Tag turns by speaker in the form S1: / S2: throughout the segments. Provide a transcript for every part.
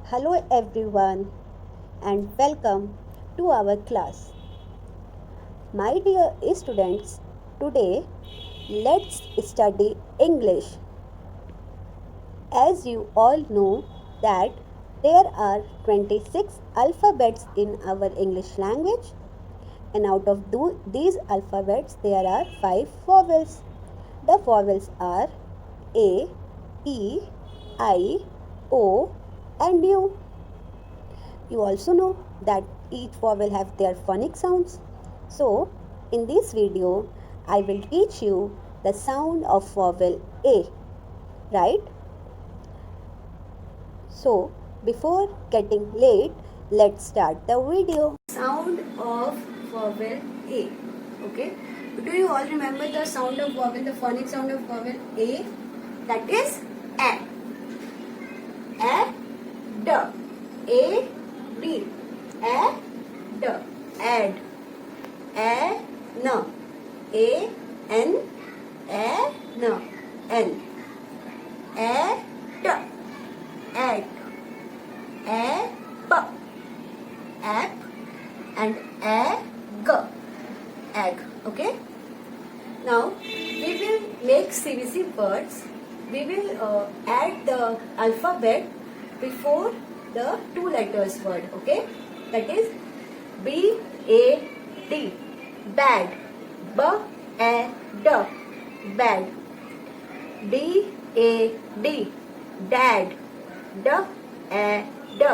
S1: Hello everyone and welcome to our class. My dear students, today let's study English. As you all know that there are 26 alphabets in our English language, and out of these alphabets there are 5 vowels. The vowels are A, E, I, O and U. You also know that each vowel have their phonic sounds. So, in this video, I will teach you the sound of vowel A, right? So, before getting late, let's start the video. Sound of vowel A, okay? Do you all remember the sound of vowel, the phonic sound of vowel A? That is A. A, D, A, D, A, D, add, A, N, A, N, A, N, N, A, T, at, A, P, app, and A, G, egg, okay? Now, we will make CVC words. We will add the alphabet before the two letters word, okay? That is B, A, D, bad, B, A, D, bad, D, A, D, dad, D, A, D,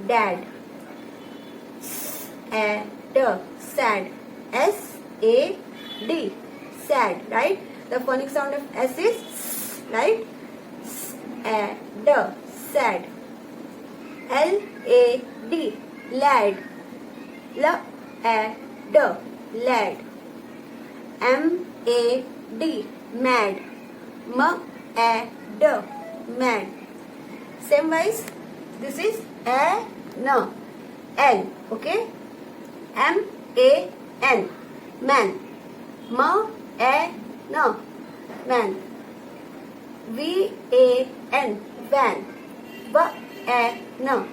S1: dad, S, A, D, sad, S, A, D, sad, right? The phonic sound of S is S, right? S, A, D, sad. L, A, D, lad. L, A, D, lad. M, A, D, mad. M, A, D, mad. Same wise, this is A, N, L, okay? M, A, N, man. M, A, N, man. V, A, N, van. V, A, N,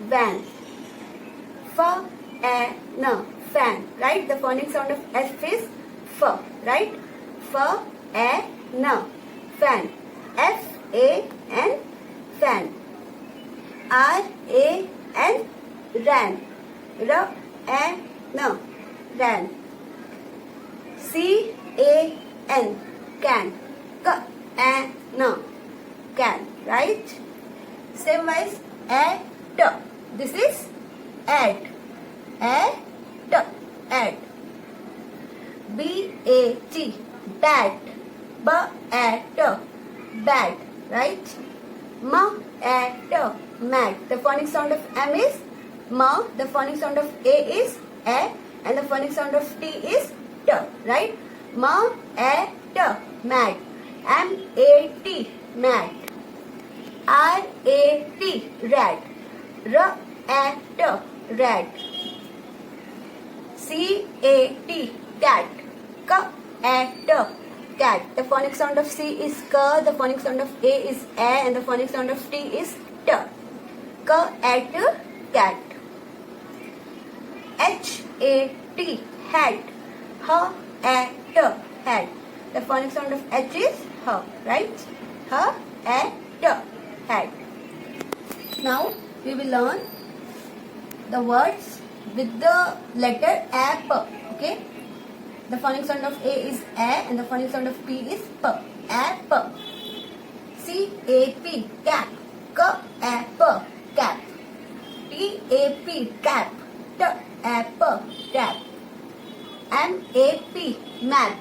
S1: van. F, A, N, fan, right? The phonic sound of F is F, right? F, A, N, fan. F, A, N, fan. R, A, N, ran. R, A, N, ran. C, A, N, can. K, A, N, can, right? Same wise, A, T. This is at. A, T, at. B, A, T, bat. B, A, T, bat, right? M, A, T, mat. The phonic sound of M is M. The phonic sound of A is A. And the phonic sound of T is T, right? M, A, T, mat. M, A, T, mat. R, A, T, rat. R, A, T, rat. C, A, T, cat. K, A, T, cat. The phonic sound of C is K, the phonic sound of A is A, and the phonic sound of T is T. K, A, T, cat. H, A, T, hat. H, A, T, hat. The phonic sound of H is H, right? H, A, T, hat. Now we will learn the words with the letter A, P, okay? The phonic sound of A is A and the phonic sound of P is P. A, P. C, A, P, cap. K, A, P, cap. T, A, P, cap. T, A, P, tap. M, A, P, map.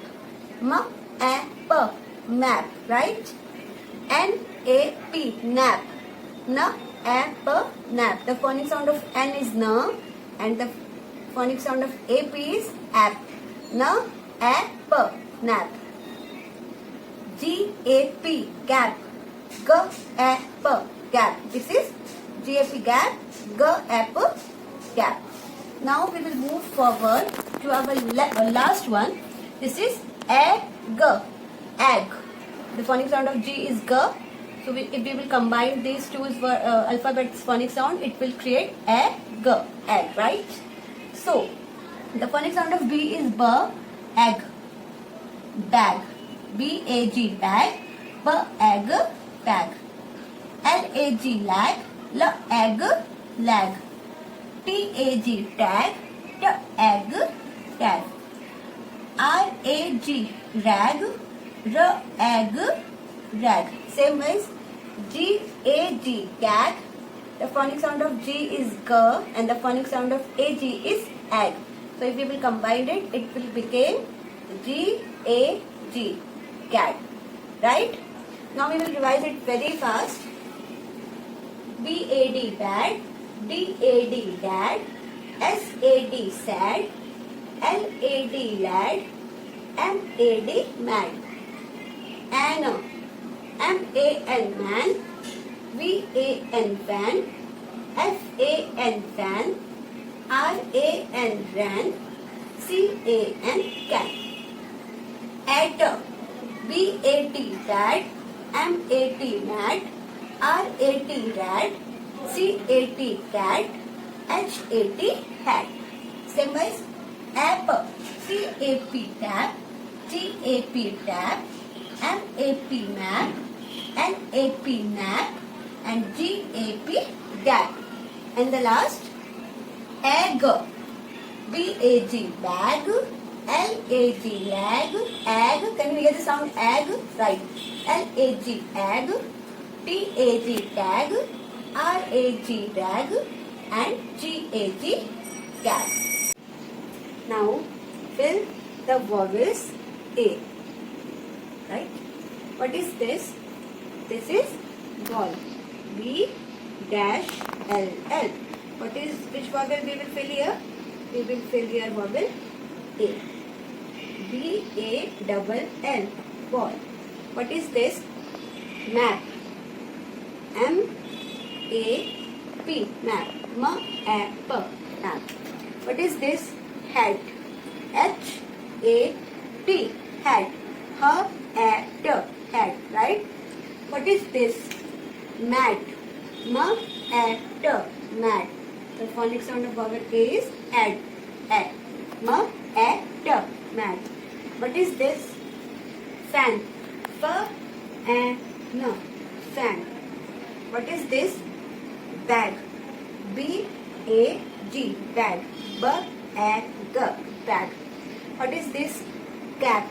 S1: M, A, P, map, right? N, A, P, nap. N, A, P, nap. The phonic sound of N is N and the phonic sound of AP is app. N, A, P, nap. G, A, P, gap. G, A, P, gap. This is G, A, P, gap. G, A, P, gap. Now we will move forward to our last one. This is A, G, egg. The phonic sound of G is G. So if we will combine these two alphabets phonic sound, it will create egg, egg, right? So the phonic sound of B is b, egg, bag, B-A-G, bag, b, egg, bag, L-A-G, lag, l, egg, lag, T-A-G, tag, t, egg, tag, R-A-G, rag, r, egg, rag. Same ways, G-A-G, gag. The phonic sound of G is g and the phonic sound of A-G is egg. So if we will combine it, it will become G-A-G, gag. Right? Now we will revise it very fast. B-A-D, bad, D-A-D, dad, S-A-D, sad, L-A-D, lad, M-A-D, mad, Anna, M-A-N, man, V-A-N, van, F-A-N, fan, R-A-N, ran, C-A-N, cat. At, B-A-T, bad, M-A-T, mad, R-A-T, rat, C-A-T, cat, H-A-T, hat. Same as app, C-A-P, tap, T-A-P, tap, M-A-P, map, N-A-P, nap, and G-A-P, gap. And the last, egg, B-A-G, bag, L-A-G, lag, egg. Can you hear the sound egg? Right. L-A-G, egg, T-A-G, tag, R-A-G, rag, and G-A-G, gag. Now fill the vowels A. Right? What is this? This is vowel. B dash L L. Which vowel we will fill here? We will fill here vowel A. B A double L. Vowel. What is this? Map. M A P. Map. M A P. Map. What is this? Hat. H A T. Hat. H A T. Hat. Right? What is this? Mat. M A T. Mat. The phonic sound of vowel A is ad. A. M A T. Mat. What is this? Fan. F A N. Fan. What is this? Bag. B A G. Bag. B A G. Bag. What is this? Cap.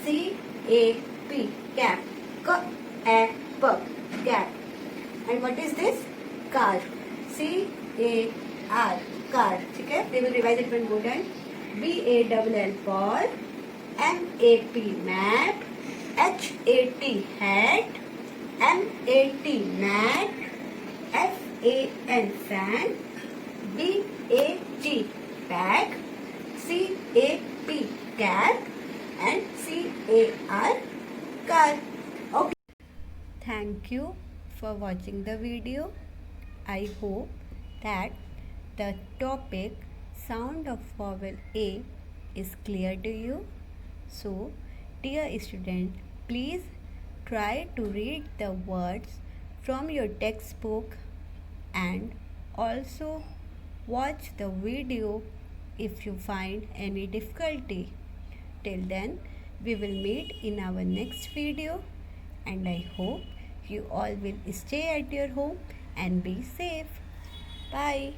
S1: C A P. Cap. K A P. Cap. And what is this? Car. C A R. Car. Okay? They will revise it one more time. B A double L. Ball. M A P. Map. H A T. Hat. M A T. Mat. F A N. Fan. B A G. Bag. C A P. Cap. And C A R. Car. Okay. Thank you for watching the video. I hope that the topic sound of vowel A is clear to you. So, dear student, please try to read the words from your textbook and also watch the video if you find any difficulty. Till then, we will meet in our next video, and I hope you all will stay at your home and be safe. Bye.